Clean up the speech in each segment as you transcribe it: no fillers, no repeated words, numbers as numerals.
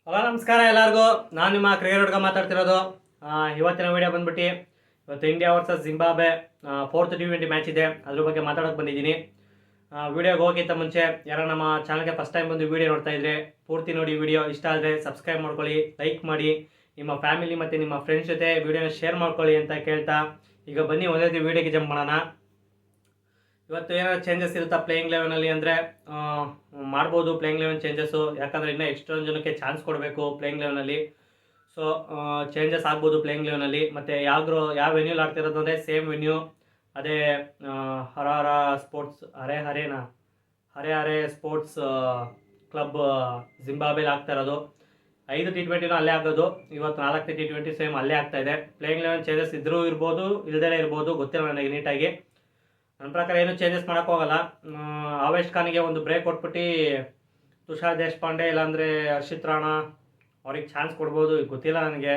Hello ನಮಸ್ಕಾರ ಎಲ್ಲರಿಗೂ. ನಾನು ನಿಮ್ಮ ಕ್ರಿಕೆಟ್ ಹುಡುಗ ಮಾತಾಡ್ತಿರೋದು. ಇವತ್ತಿನ ವಿಡಿಯೋ ಬಂದ್ಬಿಟ್ಟು ಇವತ್ತು India versus Zimbabwe fourth T20 match ಇದೆ, ಅದ್ರ ಬಗ್ಗೆ ಮಾತಾಡೋಕೆ ಬಂದಿದ್ದೀನಿ. ವಿಡಿಯೋಗೆ ಹೋಗಿಂತ ಮುಂಚೆ ಯಾರು ನಮ್ಮ ಚಾನಲ್ಗೆ ಫಸ್ಟ್ ಟೈಮ್ ಬಂದು ವಿಡಿಯೋ ನೋಡ್ತಾ ಇದ್ರೆ ಪೂರ್ತಿ ನೋಡಿ. ವಿಡಿಯೋ ಇಷ್ಟ ಆದರೆ ಸಬ್ಸ್ಕ್ರೈಬ್ ಮಾಡ್ಕೊಳ್ಳಿ, ಲೈಕ್ ಮಾಡಿ, ನಿಮ್ಮ ಫ್ಯಾಮಿಲಿ ಮತ್ತು ನಿಮ್ಮ ಫ್ರೆಂಡ್ಸ್ ಜೊತೆ ವಿಡಿಯೋನ ಶೇರ್ ಮಾಡ್ಕೊಳ್ಳಿ ಅಂತ ಕೇಳ್ತಾ ಈಗ ಬನ್ನಿ ಒಂದೇ ವಿಡಿಯೋಗೆ ಜಂಪ್ ಮಾಡೋಣ. ಇವತ್ತು ಏನಾದ್ರು ಚೇಂಜಸ್ ಇರುತ್ತಾ ಪ್ಲೇಯಿಂಗ್ ಲೆವೆನಲ್ಲಿ ಅಂದರೆ ಮಾಡ್ಬೋದು ಪ್ಲೇಯಿಂಗ್ ಲೆವೆನ್ ಚೇಂಜಸ್ಸು, ಯಾಕಂದರೆ ಇನ್ನೂ ಎಕ್ಸ್ಟ್ರಾ ಜನಕ್ಕೆ ಚಾನ್ಸ್ ಕೊಡಬೇಕು ಪ್ಲೇಯಿಂಗ್ ಲೆವೆನಲ್ಲಿ. ಸೊ ಚೇಂಜಸ್ ಆಗ್ಬೋದು ಪ್ಲೇಯಿಂಗ್ ಲೆವೆನಲ್ಲಿ. ಮತ್ತು ಯಾವ ವೆನ್ಯೂಲಿ ಆಡ್ತಿರೋದು ಅಂದರೆ ಸೇಮ್ ವೆನ್ಯೂ, ಅದೇ ಹರ ಸ್ಪೋರ್ಟ್ಸ್ ಹರೆ ಸ್ಪೋರ್ಟ್ಸ್ ಕ್ಲಬ್ ಜಿಂಬಾಬ್ವೆಲಿ ಆಗ್ತಾ ಇರೋದು. 5 T20 ಅಲ್ಲೇ ಆಗೋದು, ಇವತ್ತು 4ನೇ T20 ಸೇಮ್ ಅಲ್ಲೇ ಆಗ್ತಾ ಇದೆ. ಪ್ಲೇಯಿಂಗ್ ಲೆವೆನ್ ಚೇಂಜಸ್ ಇದ್ರೂ ಇರ್ಬೋದು, ಇಲ್ಲದೇ ಇರ್ಬೋದು, ಗೊತ್ತಿಲ್ಲ ನನಗೆ ನೀಟಾಗಿ. ನನ್ನ ಪ್ರಕಾರ ಏನು ಚೇಂಜಸ್ ಮಾಡೋಕ್ಕೋಗಲ್ಲ. ಆವೇಶ್ ಖಾನ್ಗೆ ಒಂದು ಬ್ರೇಕ್ ಕೊಟ್ಬಿಟ್ಟು ತುಷಾರ್ ದೇಶಪಾಂಡೆ ಇಲ್ಲಾಂದರೆ ಹರ್ಷಿತ್ ರಾಣಾ ಅವ್ರಿಗೆ ಚಾನ್ಸ್ ಕೊಡ್ಬೋದು, ಗೊತ್ತಿಲ್ಲ ನನಗೆ.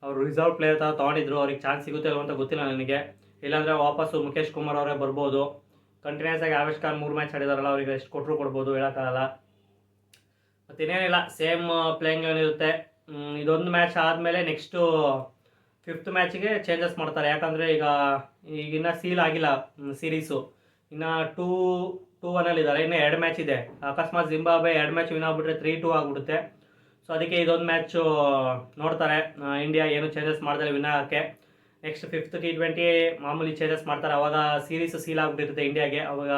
ಅವರು ರಿಸರ್ವ್ ಪ್ಲೇಯರ್ ಥರ ತೊಗೊಂಡಿದ್ರು, ಅವ್ರಿಗೆ ಚಾನ್ಸ್ ಸಿಗುತ್ತೆ ಇಲ್ವ ಅಂತ ಗೊತ್ತಿಲ್ಲ ನನಗೆ. ಇಲ್ಲಾಂದರೆ ವಾಪಸ್ಸು ಮುಖೇಶ್ ಕುಮಾರ್ ಅವರೇ ಬರ್ಬೋದು. ಕಂಟಿನ್ಯೂಸ್ ಆಗಿ ಆವೇಶ್ ಖಾನ್ 3 ಮ್ಯಾಚ್ ಆಡಿದಾರಲ್ಲ, ಅವ್ರಿಗೆ ಎಷ್ಟು ಕೊಡ್ಬೋದು ಹೇಳೋಕ್ಕಾಗಲ್ಲ. ಮತ್ತಿನ್ನೇನಿಲ್ಲ, ಸೇಮ್ ಪ್ಲೇಯಿಂಗ್ ಲೆವೆನ್ ಇರುತ್ತೆ. ಇದೊಂದು ಮ್ಯಾಚ್ ಆದಮೇಲೆ ನೆಕ್ಸ್ಟು 5th ಮ್ಯಾಚಿಗೆ ಚೇಂಜಸ್ ಮಾಡ್ತಾರೆ. ಯಾಕಂದರೆ ಈಗಿನ್ನ ಸೀಲ್ ಆಗಿಲ್ಲ ಸೀರೀಸು, ಇನ್ನು 2-1 ಇನ್ನು 2 ಮ್ಯಾಚ್ ಇದೆ. ಅಕಸ್ಮಾತ್ ಜಿಂಬಾಬ್ವೆ 2 ಮ್ಯಾಚ್ ವಿನ್ ಆಗಿಬಿಟ್ರೆ 3-2 ಆಗಿಬಿಡುತ್ತೆ. ಸೊ ಅದಕ್ಕೆ ಇದೊಂದು ಮ್ಯಾಚು ನೋಡ್ತಾರೆ ಇಂಡಿಯಾ ಏನು ಚೇಂಜಸ್ ಮಾಡ್ತಾರೆ ವಿನ್ ಆಗೋಕ್ಕೆ. ನೆಕ್ಸ್ಟ್ 5th T20 ಮಾಮೂಲಿ ಚೇಂಜಸ್ ಮಾಡ್ತಾರೆ, ಅವಾಗ ಸೀರೀಸು ಸೀಲ್ ಆಗಿಬಿಟ್ಟಿರುತ್ತೆ ಇಂಡಿಯಾಗೆ. ಅವಾಗ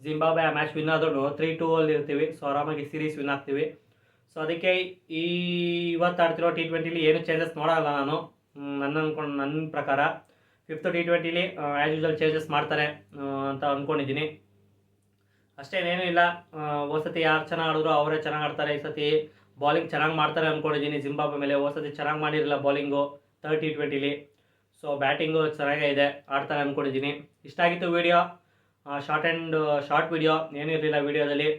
ಜಿಂಬಾಬ್ವೆ ಆ ಮ್ಯಾಚ್ ವಿನ್ ಆದ್ರೂ 3-2 ಇರ್ತೀವಿ, ಸೊ ಆರಾಮಾಗಿ ಸೀರೀಸ್ ವಿನ್ ಆಗ್ತೀವಿ. ಸೊ ಅದಕ್ಕೆ ಇವತ್ತು ಆಡ್ತಿರೋ T20 ಏನು ಚೇಂಜಸ್ ನೋಡೋಲ್ಲ ನಾನು. ನನ್ನ ಪ್ರಕಾರ 5th T20 as usual changes ಮಾಡ್ತಾರೆ ಅಂತ ಅಂದ್ಕೊಂಡಿದ್ದೀನಿ. ಅಷ್ಟೇನೇನೂ ಇಲ್ಲ. ಸತಿ ಯಾರು ಚೆನ್ನಾಗಿ ಆಡಿದ್ರು ಅವರೇ ಚೆನ್ನಾಗಿ ಆಡ್ತಾರೆ. ಈ ಸತಿ ಬಾಲಿಂಗ್ ಚೆನ್ನಾಗಿ ಮಾಡ್ತಾರೆ ಅಂದ್ಕೊಂಡಿದ್ದೀನಿ ಜಿಂಬಾಬ್ವೆ ಮೇಲೆ. ಸತಿ ಚೆನ್ನಾಗಿ ಮಾಡಿರಲಿಲ್ಲ bowling 3rd T20. So batting ಚೆನ್ನಾಗೇ ಇದೆ, ಆಡ್ತಾರೆ ಅಂದ್ಕೊಂಡಿದ್ದೀನಿ. ಇಷ್ಟ ಆಗಿತ್ತು ವಿಡಿಯೋ, ಶಾರ್ಟ್ ವಿಡಿಯೋ, ಏನೂ ಇರಲಿಲ್ಲ ವಿಡಿಯೋದಲ್ಲಿ,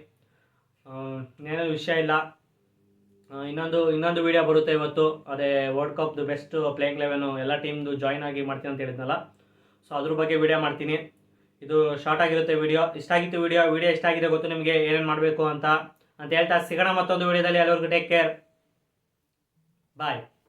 ಏನೂ ವಿಷಯ ಇಲ್ಲ. ಇನ್ನೊಂದು ವಿಡಿಯೋ ಬರುತ್ತೆ ಇವತ್ತು, ಅದೇ ವರ್ಲ್ಡ್ ಕಪ್ದು ಬೆಸ್ಟ್ ಪ್ಲೇಯಿಂಗ್ ಲೆವೆನು ಎಲ್ಲ ಟೀಮ್ದು ಜಾಯ್ನ್ ಆಗಿ ಮಾಡ್ತೀನಿ ಅಂತ ಹೇಳಿದ್ನಲ್ಲ. ಸೊ ಅದ್ರ ಬಗ್ಗೆ ವಿಡಿಯೋ ಮಾಡ್ತೀನಿ. ಇದು ಶಾರ್ಟ್ ಆಗಿರುತ್ತೆ ವಿಡಿಯೋ. ಇಷ್ಟ ಆಗಿತ್ತು ವಿಡಿಯೋ ಇಷ್ಟ ಆಗಿದೆ, ಗೊತ್ತು ನಿಮಗೆ ಏನೇನು ಮಾಡಬೇಕು ಅಂತ ಹೇಳ್ತಾ ಸಿಗೋಣ ಮತ್ತೊಂದು ವಿಡಿಯೋದಲ್ಲಿ. ಎಲ್ಲರಿಗೂ ಟೇಕ್ ಕೇರ್, ಬಾಯ್.